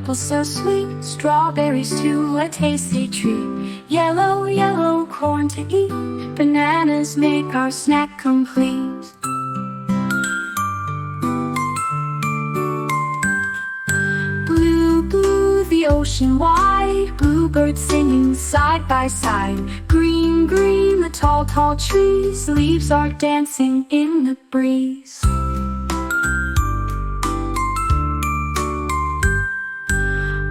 apple so sweet, strawberries too, a tasty treat. Yellow, yellow corn to eat, bananas make our snack complete. Blue, blue, the ocean wide, bluebirds singing side by side. Green, green, the tall, tall trees, leaves are dancing in the breeze.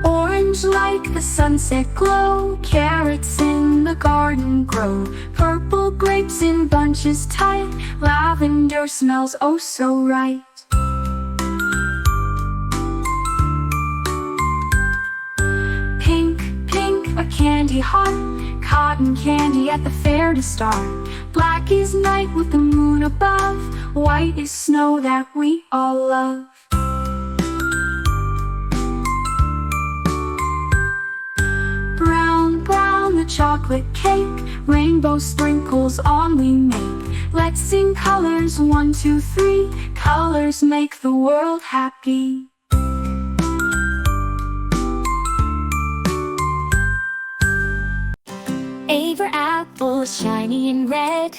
Orange like the sunset glow, carrots in the garden grow. Purple grapes in bunches tight, lavender smells oh so right. Pink, pink, a candy heart, cotton candy at the fair to start. Black is night with the moon above, white is snow that we all love. Brown, brown, the chocolate cake, rainbow sprinkles on we make. Let's sing colors 1, 2, 3, colors make the world happy. A for apple, shiny and red,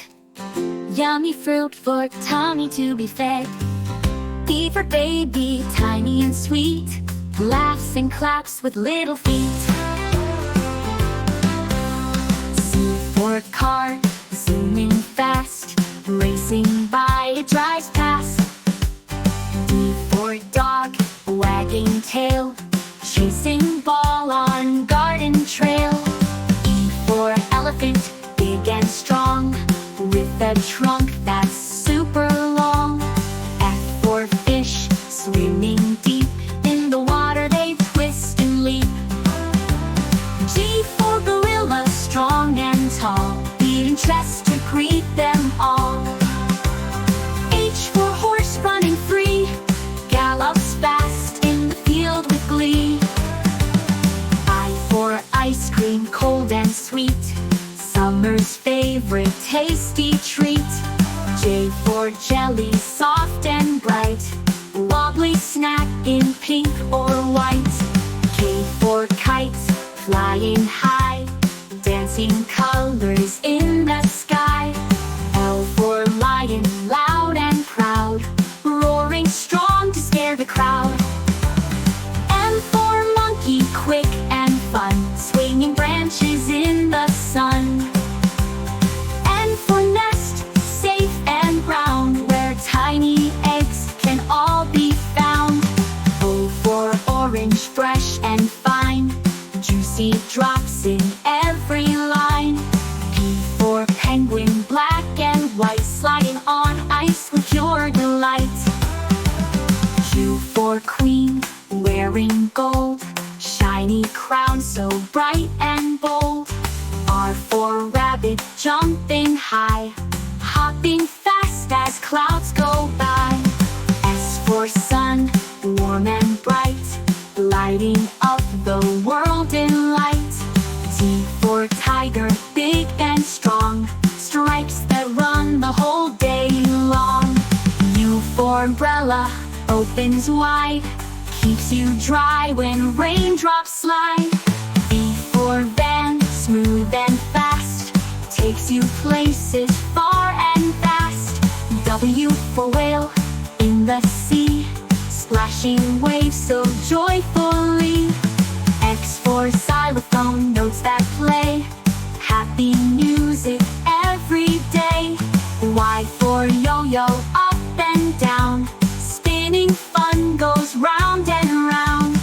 yummy fruit for tummy to be fed. B for baby, tiny and sweet, laughs and claps with little feet. C for car, zooming fast, racing by, it drives past. D for dog, wagging tail, chasing ball on garden trail. E for elephant, big and strong, with a trunk that's super long. F for fish, swimming deep, in the water they twist and leap. G for gorilla, strong and tall, beating chest to greet them all. H for horse, running free, gallops fast in the field with glee. I for ice cream, cold and sweet, summer's favorite tasty treat. J for jelly, soft and bright, wobbly snack in pink or white. K for kite, flying high, dancing colors in the sky. L for lion, loud and proud, roaring strong to scare the crowd. M for monkey, quick and fun, swinging branches in the sun. N for nest, safe and brown, where tiny eggs can all be found. O for orange, fresh and fine, juicy drops in every line. P for penguin, black and white, sliding on ice with your delight. Q for queen, wearing gold, shiny crown so bright and bold. R for rabbit, jumping high, hopping fast as clouds go by. S for sun, warm and bright, lighting up the world in light. T for tiger, big and strong, stripes that run the whole day long. U for umbrella, opens wide, keeps you dry when raindrops slide. V for van, smooth and fast, takes you places far and fast. W for whale, in the sea, splashing waves so joyfully. X for xylophone, notes that play, happy music every day. Y for yo-yo, up and down, spinning fun goes round and round.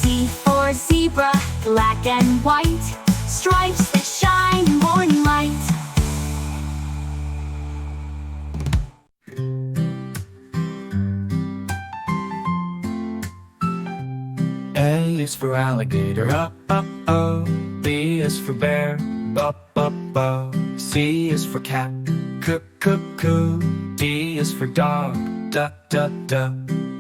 Z for zebra, black and white, stripes that shine in morning light. A is for alligator, up, up, oh. B is for bear, up, up, oh. C is for cat, cook, cook, coo. D is for dog, duck, duck, duck.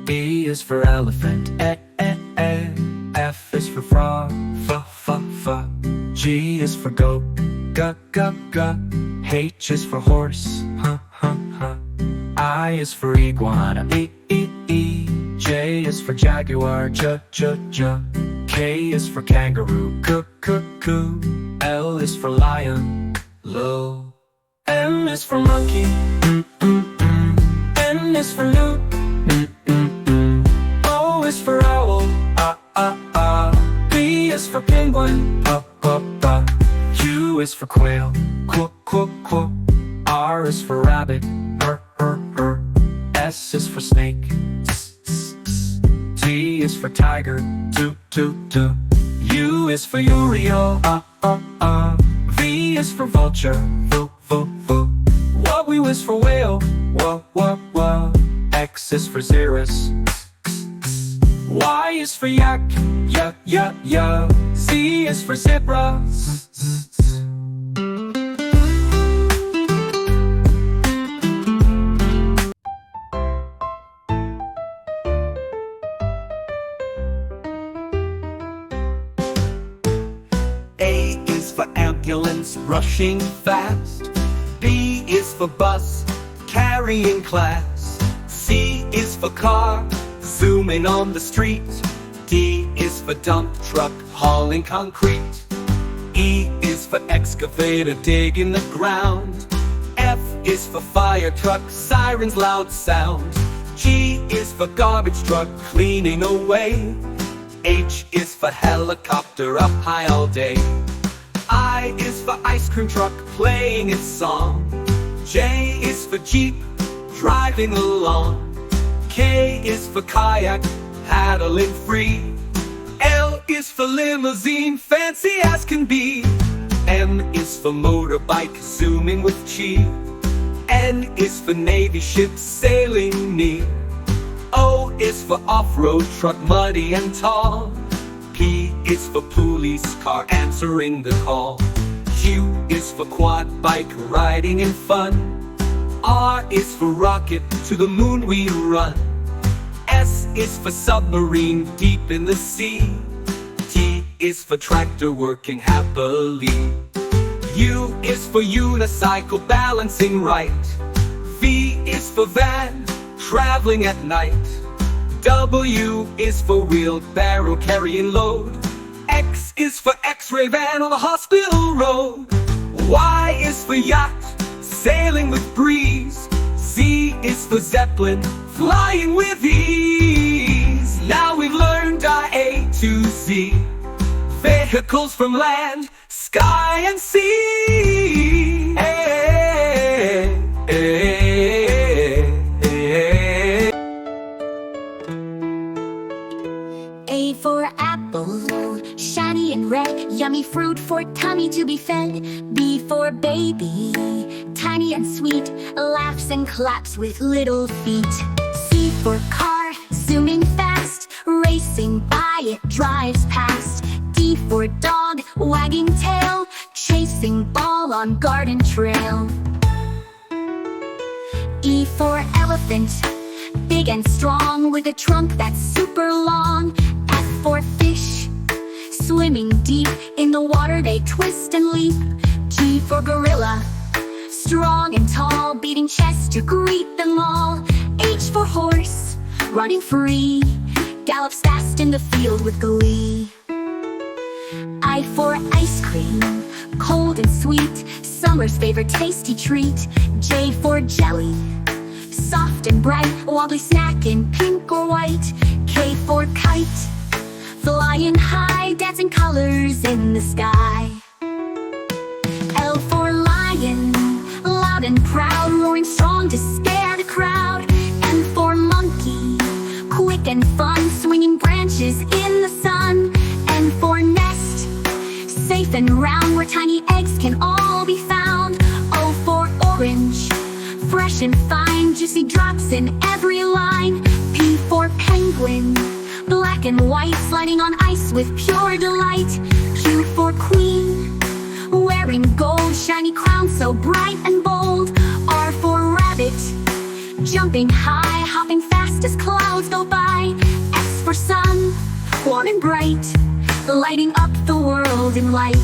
E is for elephant, eh, eh, eh. F is for frog, f, f, f. G is for goat, g, g, g. H is for horse, huh, huh, huh. I is for iguana, e, e, e. J is for jaguar, j, j, j. K is for kangaroo, coo. L is for lion, low. M is for monkey, N is for newt, O is for owl, P is for penguin, Q is for quail, quack. R is for rabbit, S is for snake, T is for tiger, toot. U is for Uriel, V is for vulture, V. W is for whale, w. X is for xerus, Y is for yak, y. Z is for zebra, z. A is for ambulance, rushing fast. B is for bus, carrying class. C is for car, zooming on the street. D is for dump truck, hauling concrete. E is for excavator, digging the ground. F is for fire truck, sirens loud sound. G is for garbage truck, cleaning away. H is for helicopter, up high all day. I is for ice cream truck, playing its song. J is for jeep, driving along. K is for kayak, paddling free. L is for limousine, fancy as can be. M is for motorbike, zooming with chi. N is for navy ship, sailing near. O is for off-road truck, muddy and tall. P is for police car, answering the call. Q is for quad bike, riding in fun. R is for rocket, to the moon we run. S is for submarine, deep in the sea. T is for tractor, working happily. U is for unicycle, balancing right. V is for van, traveling at night. W is for wheelbarrow, carrying load. X is for x-ray van on the hospital road. Y is for yacht, sailing with breeze. Z is for zeppelin, flying with ease. Now we've learned our A to Z. Vehicles from land, sky and sea. A for apple, shiny and red, yummy fruit for tummy to be fed. B for baby, tiny and sweet, laughs and claps with little feet. C for car, zooming fast, racing by, it drives past. D for dog, wagging tail, chasing ball on garden trail. E for elephant, big and strong, with a trunk that's super long. F for fish, swimming deep, in the water they twist and leap. G for gorilla, strong and tall, beating chest to greet them all. H for horse, running free, gallops fast in the field with glee. I for ice cream, cold and sweet, summer's favorite tasty treat. J for jelly, soft and bright, wobbly snack in pink or white. K for kite, flying high, dancing colors in the sky. L for lion, loud and proud, roaring strong to scare the crowd. M for monkey, quick and fun, swinging branches in the sun. N for nest, safe and round, where tiny eggs can all be found. O for orange, fresh and fine, juicy drops in every line. P for penguin, black and white, sliding on ice with pure delight. Q for queen, wearing gold, shiny crown so bright and bold. R for rabbit, jumping high, hopping fast as clouds go by. S for sun, warm and bright, lighting up the world in light.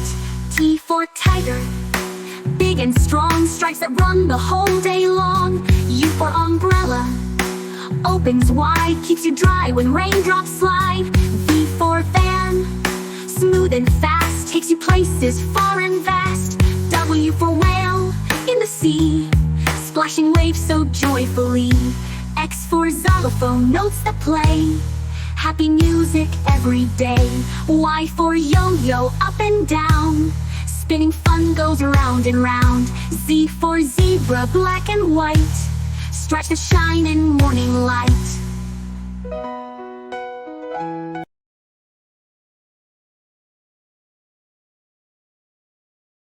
T for tiger, big and strong, stripes that run the whole day long. U for umbrella, opens wide, keeps you dry when raindrops slide. V for van, smooth and fast, takes you places far and vast. W for whale, in the sea, splashing waves so joyfully. X for xylophone, notes that play, happy music every day. Y for yo-yo, up and down, spinning fun goes round and round. Z for zebra, black and white, stripes that shine in morning light.